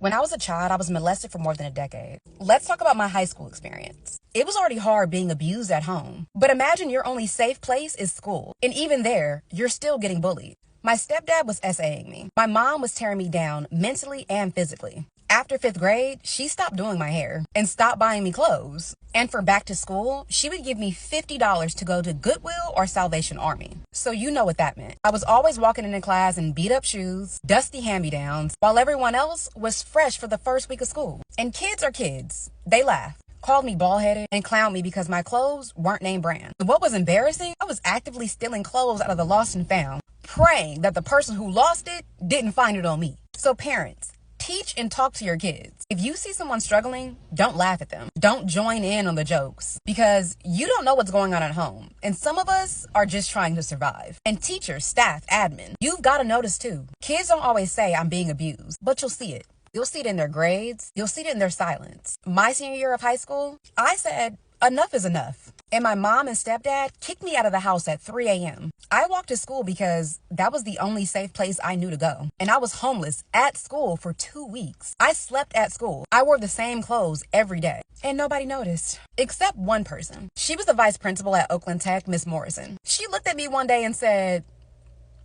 When I was a child, I was molested for more than a decade. Let's talk about my high school experience. It was already hard being abused at home, but imagine your only safe place is school. And even there, you're still getting bullied. My stepdad was SAing me. My mom was tearing me down mentally and physically. After 5th grade, she stopped doing my hair and stopped buying me clothes. And for back to school, she would give me $50 to go to Goodwill or Salvation Army. So you know what that meant. I was always walking into class in beat up shoes, dusty hand-me-downs, while everyone else was fresh for the first week of school. And kids are kids. They laugh, called me bald-headed, and clowned me because my clothes weren't name brand. What was embarrassing, I was actively stealing clothes out of the lost and found, praying that the person who lost it didn't find it on me. So parents, teach and talk to your kids. If you see someone struggling, don't laugh at them. Don't join in on the jokes because you don't know what's going on at home. And some of us are just trying to survive. And teachers, staff, admin, you've got to notice too. Kids don't always say I'm being abused, but you'll see it. You'll see it in their grades. You'll see it in their silence. My senior year of high school, I said, enough is enough. And my mom and stepdad kicked me out of the house at 3 a.m. I walked to school because that was the only safe place I knew to go. And I was homeless at school for 2 weeks. I slept at school. I wore the same clothes every day. And nobody noticed. Except one person. She was the vice principal at Oakland Tech, Miss Morrison. She looked at me one day and said,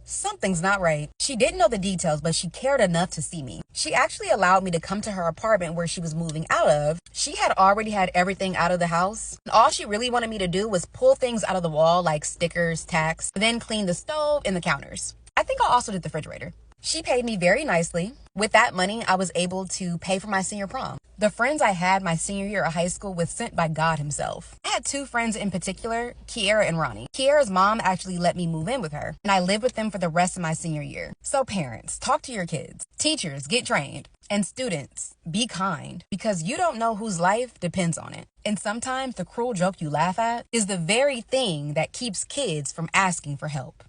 "Something's not right." She didn't know the details, but she cared enough to see me. She actually allowed me to come to her apartment where she was moving out of. She had already had everything out of the house. And all she really wanted me to do was pull things out of the wall like stickers, tacks, then clean the stove and the counters. I think I also did the refrigerator. She paid me very nicely. With that money, I was able to pay for my senior prom. The friends I had my senior year of high school was sent by God himself. I had 2 friends in particular, Kiera and Ronnie. Kiera's mom actually let me move in with her, and I lived with them for the rest of my senior year. So parents, talk to your kids. Teachers, get trained. And students, be kind, because you don't know whose life depends on it. And sometimes the cruel joke you laugh at is the very thing that keeps kids from asking for help.